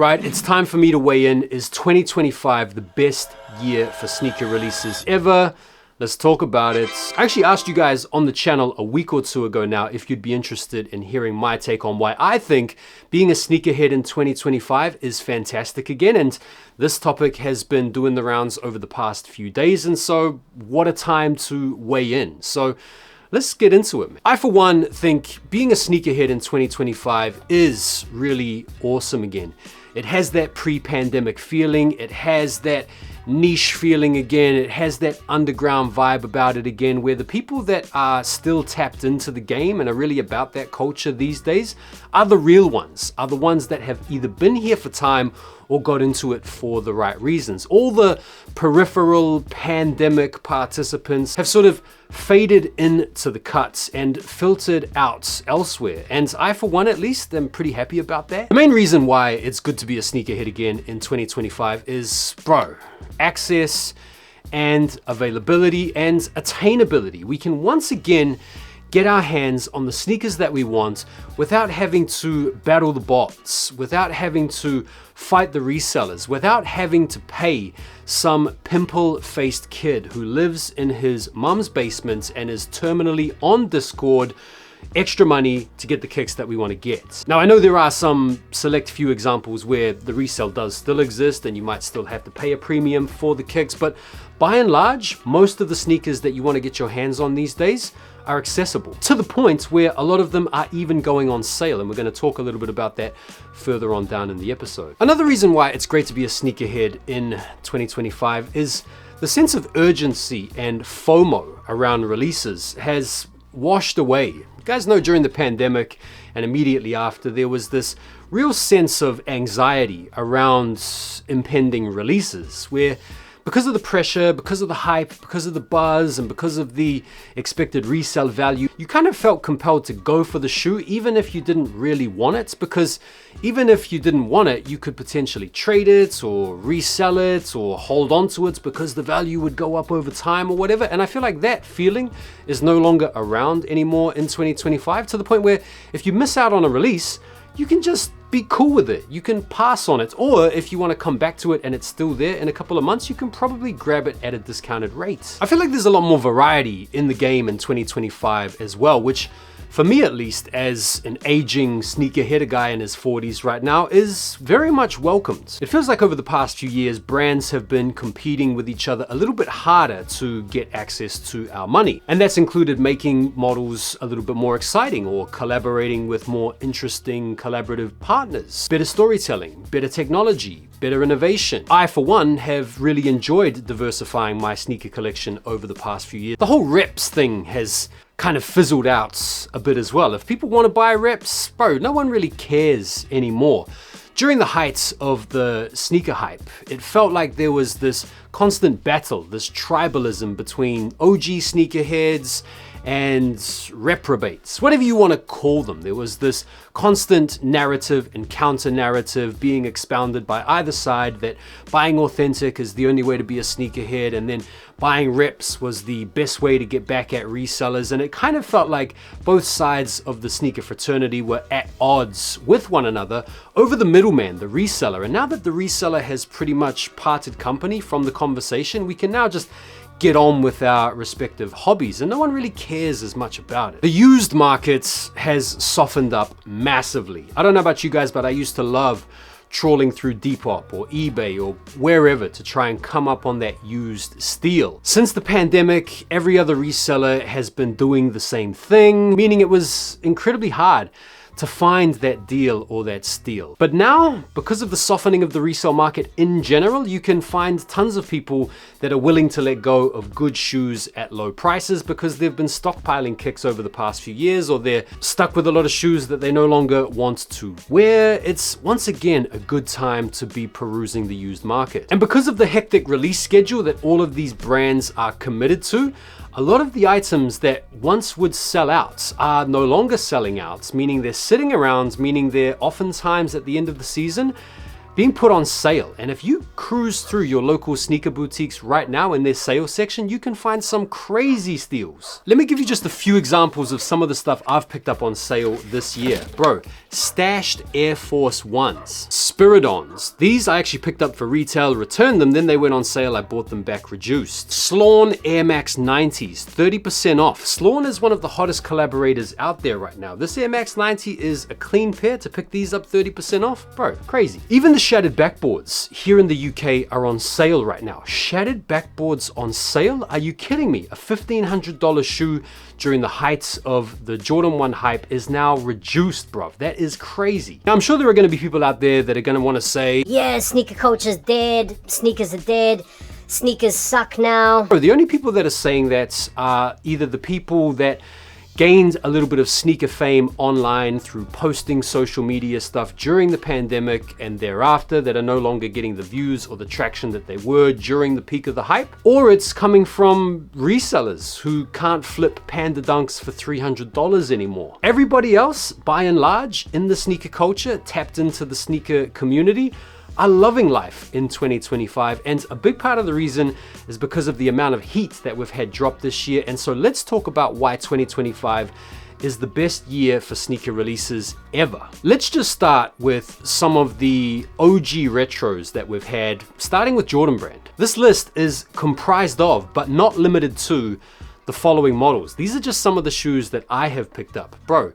Right, it's time for me to weigh in. Is 2025 the best year for sneaker releases ever? Let's talk about it. I actually asked you guys on the channel a week or two ago now if you'd be interested in hearing my take on why I think being a sneakerhead in 2025 is fantastic again. And this topic has been doing the rounds over the past few days. And so what a time to weigh in. So let's get into it. I, for one, think being a sneakerhead in 2025 is really awesome again. It has that pre-pandemic feeling. It has that niche feeling again. It has that underground vibe about it again, where the people that are still tapped into the game and are really about that culture these days are the real ones, are the ones that have either been here for time or got into it for the right reasons. All the peripheral pandemic participants have sort of faded into the cuts and filtered out elsewhere. And I, for one at least, am pretty happy about that. The main reason why it's good to be a sneakerhead again in 2025 is, bro, access and availability and attainability. We can once again get our hands on the sneakers that we want without having to battle the bots, without having to fight the resellers, without having to pay some pimple-faced kid who lives in his mom's basement and is terminally on Discord extra money to get the kicks that we want to get. Now, I know there are some select few examples where the resale does still exist and you might still have to pay a premium for the kicks, but by and large, most of the sneakers that you want to get your hands on these days are accessible, to the point where a lot of them are even going on sale, and we're going to talk a little bit about that further on down in the episode. Another reason why it's great to be a sneakerhead in 2025 is the sense of urgency and FOMO around releases has washed away. You guys know during the pandemic and immediately after, there was this real sense of anxiety around impending releases, where because of the pressure, because of the hype, because of the buzz, and because of the expected resale value, you kind of felt compelled to go for the shoe even if you didn't really want it, because even if you didn't want it, you could potentially trade it or resell it or hold on to it because the value would go up over time or whatever. And I feel like that feeling is no longer around anymore in 2025, to the point where if you miss out on a release, you can just be cool with it. You can pass on it. Or if you want to come back to it and it's still there in a couple of months, you can probably grab it at a discounted rate. I feel like there's a lot more variety in the game in 2025 as well, which for me at least, as an aging sneakerhead guy in his 40s right now, is very much welcomed. It feels like over the past few years, brands have been competing with each other a little bit harder to get access to our money. And that's included making models a little bit more exciting or collaborating with more interesting collaborative partners. Better storytelling, better technology, better innovation. I, for one, have really enjoyed diversifying my sneaker collection over the past few years. The whole reps thing has kind of fizzled out a bit as well. If people want to buy reps, bro, no one really cares anymore. During the height of the sneaker hype, it felt like there was this constant battle, this tribalism between OG sneakerheads and reprobates, whatever you want to call them. There was this constant narrative and counter narrative being expounded by either side that buying authentic is the only way to be a sneakerhead, and then buying reps was the best way to get back at resellers. And it kind of felt like both sides of the sneaker fraternity were at odds with one another over the middleman, the reseller. And now that the reseller has pretty much parted company from the conversation, we can now just get on with our respective hobbies, and no one really cares as much about it. The used market has softened up massively. I don't know about you guys, but I used to love trawling through Depop or eBay or wherever to try and come up on that used steal. Since the pandemic, every other reseller has been doing the same thing, meaning it was incredibly hard to find that deal or that steal. But now, because of the softening of the resale market in general, you can find tons of people that are willing to let go of good shoes at low prices because they've been stockpiling kicks over the past few years, or they're stuck with a lot of shoes that they no longer want to wear. It's once again a good time to be perusing the used market. And because of the hectic release schedule that all of these brands are committed to, a lot of the items that once would sell out are no longer selling out, meaning they're sitting around, meaning they're oftentimes at the end of the season being put on sale. And if you cruise through your local sneaker boutiques right now in their sales section, you can find some crazy steals. Let me give you just a few examples of some of the stuff I've picked up on sale this year. Bro, stashed Air Force Ones, Spiridons. These I actually picked up for retail, returned them, then they went on sale, I bought them back reduced. Slawn Air Max 90s, 30% off. Slawn is one of the hottest collaborators out there right now. This Air Max 90 is a clean pair. To pick these up 30% off, bro, crazy. Even the shattered backboards here in the UK are on sale right now. Shattered backboards on sale? Are you kidding me? A $1,500 shoe during the heights of the Jordan 1 hype is now reduced, bro. That is crazy. Now, I'm sure there are going to be people out there that are going to want to say, yeah, sneaker culture's dead, sneakers are dead, sneakers suck now. Bro, the only people that are saying that are either the people that gained a little bit of sneaker fame online through posting social media stuff during the pandemic and thereafter that are no longer getting the views or the traction that they were during the peak of the hype, or it's coming from resellers who can't flip Panda Dunks for $300 anymore. Everybody else, by and large, in the sneaker culture, tapped into the sneaker community, are loving life in 2025, and a big part of the reason is because of the amount of heat that we've had drop this year. And so let's talk about why 2025 is the best year for sneaker releases ever. Let's just start with some of the OG retros that we've had, starting with Jordan Brand. This list is comprised of, but not limited to, the following models. These are just some of the shoes that I have picked up. Bro,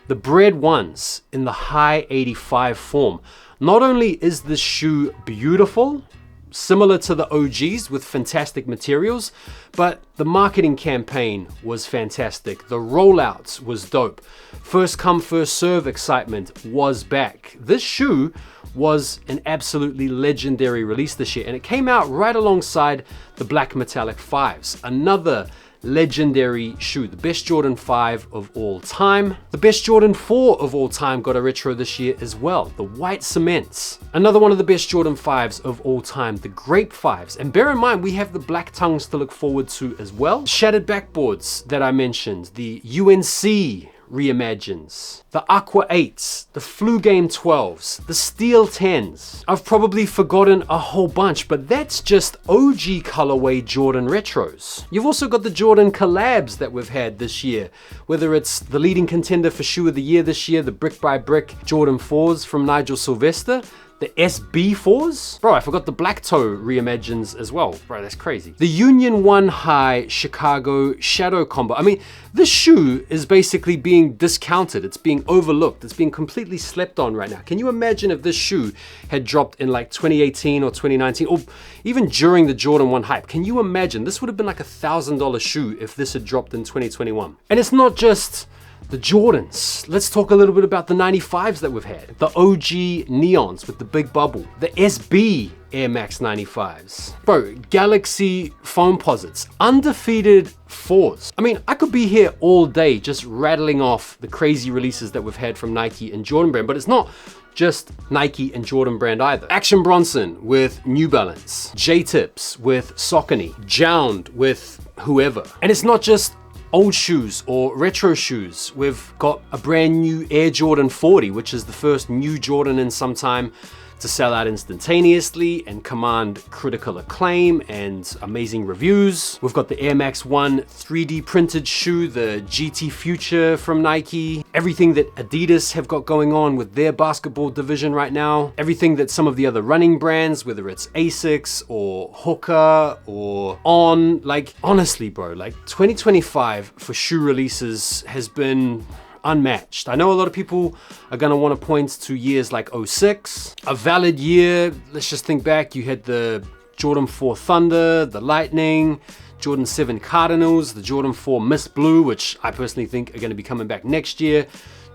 the Bred ones in the high 85 form. Not only is this shoe beautiful, similar to the OGs with fantastic materials, but the marketing campaign was fantastic. The rollouts was dope. First come, first serve excitement was back. This shoe was an absolutely legendary release this year, and it came out right alongside the Black Metallic 5s, another legendary shoe, the best Jordan 5 of all time. The best Jordan 4 of all time got a retro this year as well, the White Cements. Another one of the best Jordan 5s of all time, the Grape 5s. And bear in mind, we have the Black Tongues to look forward to as well. Shattered backboards that I mentioned, the UNC reimagines, the Aqua 8s, the Flu Game 12s, the Steel 10s. I've probably forgotten a whole bunch, but that's just OG colorway Jordan retros. You've also got the Jordan collabs that we've had this year, whether it's the leading contender for shoe of the year this year, the Brick by Brick Jordan 4s from Nigel Sylvester, the SB4s. Bro, I forgot the Black Toe reimagines as well. Bro, that's crazy. The Union 1 High Chicago Shadow Combo. I mean, this shoe is basically being discounted. It's being overlooked. It's being completely slept on right now. Can you imagine if this shoe had dropped in like 2018 or 2019, or even during the Jordan 1 hype? Can you imagine? This would have been like $1,000 shoe if this had dropped in 2021. And it's not just the Jordans. Let's talk a little bit about the 95s that we've had. The OG Neons with the big bubble. The SB Air Max 95s. Bro, Galaxy Foamposites. Undefeated 4s. I mean, I could be here all day just rattling off the crazy releases that we've had from Nike and Jordan Brand, but it's not just Nike and Jordan Brand either. Action Bronson with New Balance. J-Tips with Saucony. Jound with whoever. And it's not just old shoes or retro shoes. We've got a brand new Air Jordan 40, which is the first new Jordan in some time to sell out instantaneously and command critical acclaim and amazing reviews. We've got the Air Max 1 3D printed shoe, the GT Future from Nike. Everything that Adidas have got going on with their basketball division right now. Everything that some of the other running brands, whether it's Asics or Hoka or On, like honestly bro, like 2025 for shoe releases has been unmatched. I know a lot of people are going to want to point to years like 06, a valid year. Let's just think back. You had the Jordan 4 Thunder, the Lightning, Jordan 7 Cardinals, the Jordan 4 Mist Blue, which I personally think are going to be coming back next year,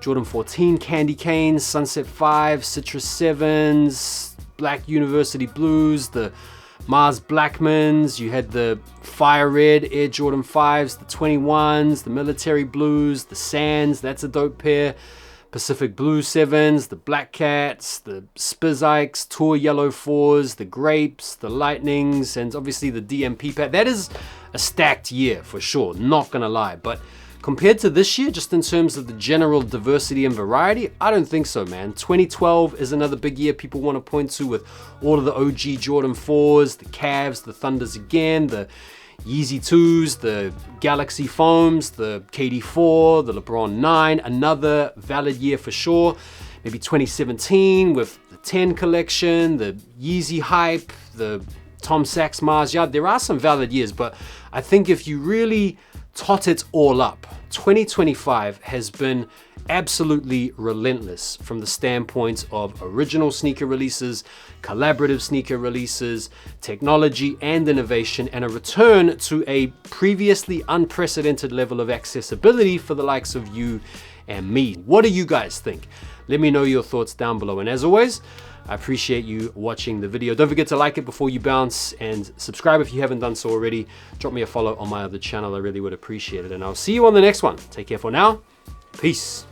Jordan 14 Candy Canes, Sunset 5, Citrus 7s, Black University Blues, the Mars Blackmans, you had the Fire Red Air Jordan 5s, the 21s, the Military Blues, the Sands, that's a dope pair, Pacific Blue 7s, the Black Cats, the Spizikes, Tour Yellow 4s, the Grapes, the Lightnings, and obviously the DMP pack. That is a stacked year for sure, not gonna lie, but compared to this year, just in terms of the general diversity and variety, I don't think so, man. 2012 is another big year people want to point to with all of the OG Jordan 4s, the Cavs, the Thunders again, the Yeezy 2s, the Galaxy Foams, the KD4, the LeBron 9, another valid year for sure. Maybe 2017 with the 10 collection, the Yeezy hype, the Tom Sachs Mars. Yeah, there are some valid years, but I think if you really tot it all up, 2025 has been absolutely relentless from the standpoint of original sneaker releases, collaborative sneaker releases, technology and innovation, and a return to a previously unprecedented level of accessibility for the likes of you and me. What do you guys think? Let me know your thoughts down below. And as always, I appreciate you watching the video. Don't forget to like it before you bounce, and subscribe if you haven't done so already. Drop me a follow on my other channel. I really would appreciate it. And I'll see you on the next one. Take care for now. Peace.